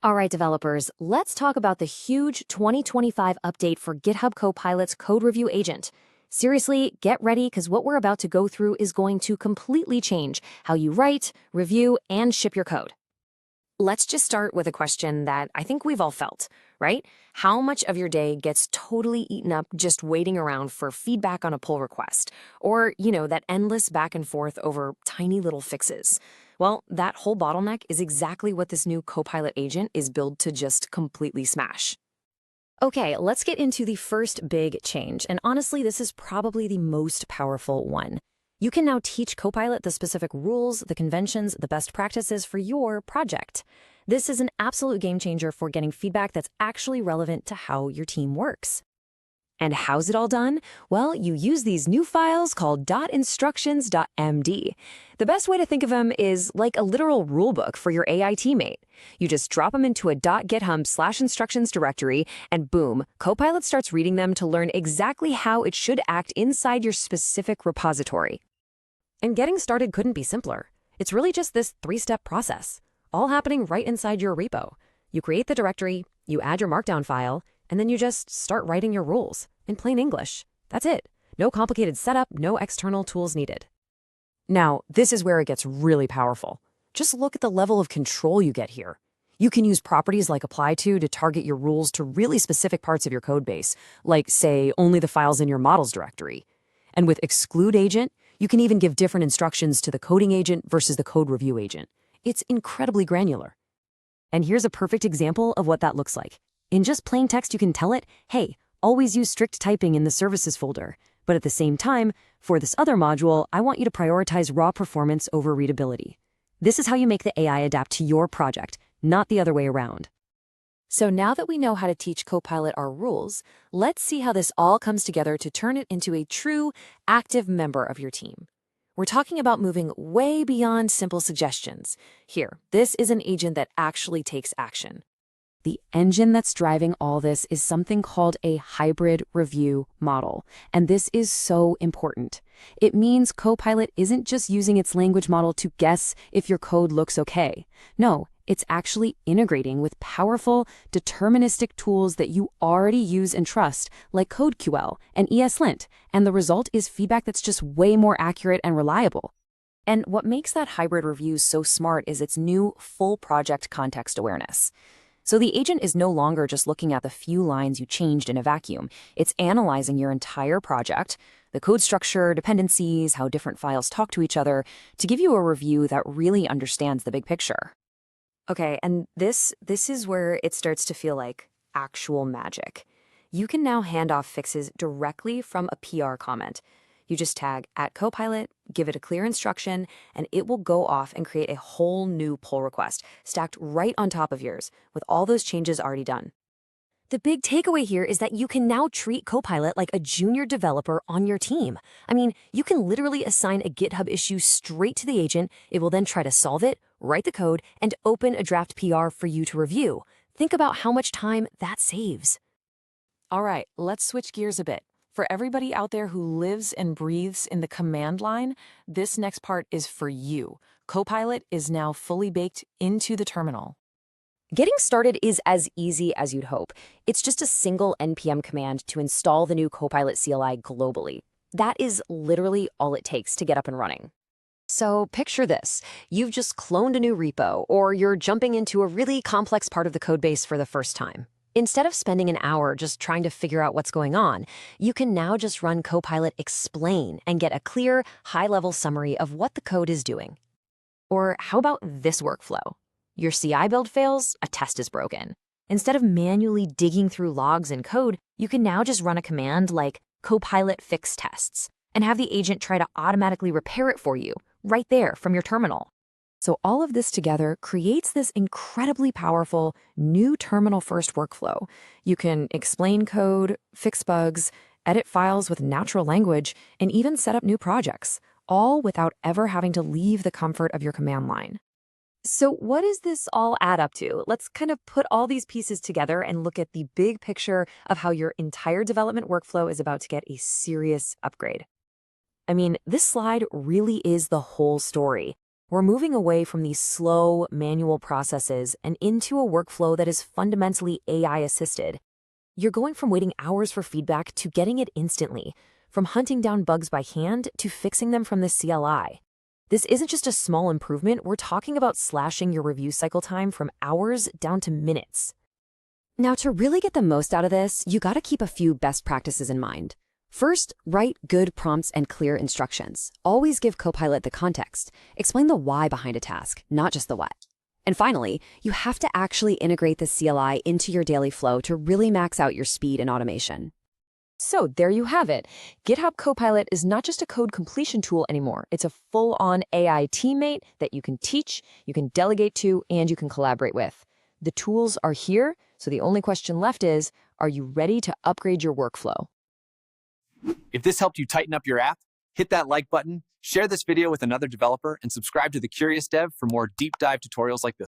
All right, developers, let's talk about the huge 2025 update for GitHub Copilot's Code Review Agent. Seriously, get ready because what we're about to go through is going to completely change how you write, review, and ship your code. Let's just start with a question that I think we've all felt, right? How much of your day gets totally eaten up just waiting around for feedback on a pull request? Or, that endless back and forth over tiny little fixes? Well, that whole bottleneck is exactly what this new Copilot agent is built to just completely smash. Okay, let's get into the first big change, and honestly, this is probably the most powerful one. You can now teach Copilot the specific rules, the conventions, the best practices for your project. This is an absolute game changer for getting feedback that's actually relevant to how your team works. And how's it all done? Well, you use these new files called .instructions.md. The best way to think of them is like a literal rulebook for your AI teammate. You just drop them into a .github/instructions directory, and boom, Copilot starts reading them to learn exactly how it should act inside your specific repository. And getting started couldn't be simpler. It's really just this three-step process, all happening right inside your repo. You create the directory, you add your Markdown file, and then you just start writing your rules in plain English. That's it. No complicated setup, no external tools needed. Now, this is where it gets really powerful. Just look at the level of control you get here. You can use properties like apply to target your rules to really specific parts of your code base, like, say, only the files in your models directory. And with exclude agent, you can even give different instructions to the coding agent versus the code review agent. It's incredibly granular. And here's a perfect example of what that looks like. In just plain text, you can tell it, hey, always use strict typing in the services folder. But at the same time, for this other module, I want you to prioritize raw performance over readability. This is how you make the AI adapt to your project, not the other way around. So now that we know how to teach Copilot our rules, let's see how this all comes together to turn it into a true, active member of your team. We're talking about moving way beyond simple suggestions. Here, this is an agent that actually takes action. The engine that's driving all this is something called a hybrid review model, and this is so important. It means Copilot isn't just using its language model to guess if your code looks okay. No, it's actually integrating with powerful, deterministic tools that you already use and trust, like CodeQL and ESLint, and the result is feedback that's just way more accurate and reliable. And what makes that hybrid review so smart is its new full project context awareness. So the agent is no longer just looking at the few lines you changed in a vacuum. It's analyzing your entire project, the code structure, dependencies, how different files talk to each other, to give you a review that really understands the big picture. Okay, and this is where it starts to feel like actual magic. You can now hand off fixes directly from a PR comment. You just tag @Copilot, give it a clear instruction, and it will go off and create a whole new pull request, stacked right on top of yours, with all those changes already done. The big takeaway here is that you can now treat Copilot like a junior developer on your team. I mean, you can literally assign a GitHub issue straight to the agent. It will then try to solve it, write the code, and open a draft PR for you to review. Think about how much time that saves. All right, let's switch gears a bit. For everybody out there who lives and breathes in the command line, this next part is for you. Copilot is now fully baked into the terminal. Getting started is as easy as you'd hope. It's just a single npm command to install the new Copilot CLI globally. That is literally all it takes to get up and running. So picture this. You've just cloned a new repo, or you're jumping into a really complex part of the codebase for the first time. Instead of spending an hour just trying to figure out what's going on, you can now just run Copilot explain and get a clear, high-level summary of what the code is doing. Or how about this workflow? Your CI build fails, a test is broken. Instead of manually digging through logs and code, you can now just run a command like Copilot fix tests and have the agent try to automatically repair it for you right there from your terminal. So all of this together creates this incredibly powerful new terminal-first workflow. You can explain code, fix bugs, edit files with natural language, and even set up new projects, all without ever having to leave the comfort of your command line. So what does this all add up to? Let's kind of put all these pieces together and look at the big picture of how your entire development workflow is about to get a serious upgrade. I mean, this slide really is the whole story. We're moving away from these slow, manual processes and into a workflow that is fundamentally AI-assisted. You're going from waiting hours for feedback to getting it instantly, from hunting down bugs by hand to fixing them from the CLI. This isn't just a small improvement, we're talking about slashing your review cycle time from hours down to minutes. Now, to really get the most out of this, you gotta keep a few best practices in mind. First, write good prompts and clear instructions. Always give Copilot the context. Explain the why behind a task, not just the what. And finally, you have to actually integrate the CLI into your daily flow to really max out your speed and automation. So there you have it. GitHub Copilot is not just a code completion tool anymore. It's a full-on AI teammate that you can teach, you can delegate to, and you can collaborate with. The tools are here, so the only question left is, are you ready to upgrade your workflow? If this helped you tighten up your app, hit that like button, share this video with another developer, and subscribe to The Curious Dev for more deep dive tutorials like this.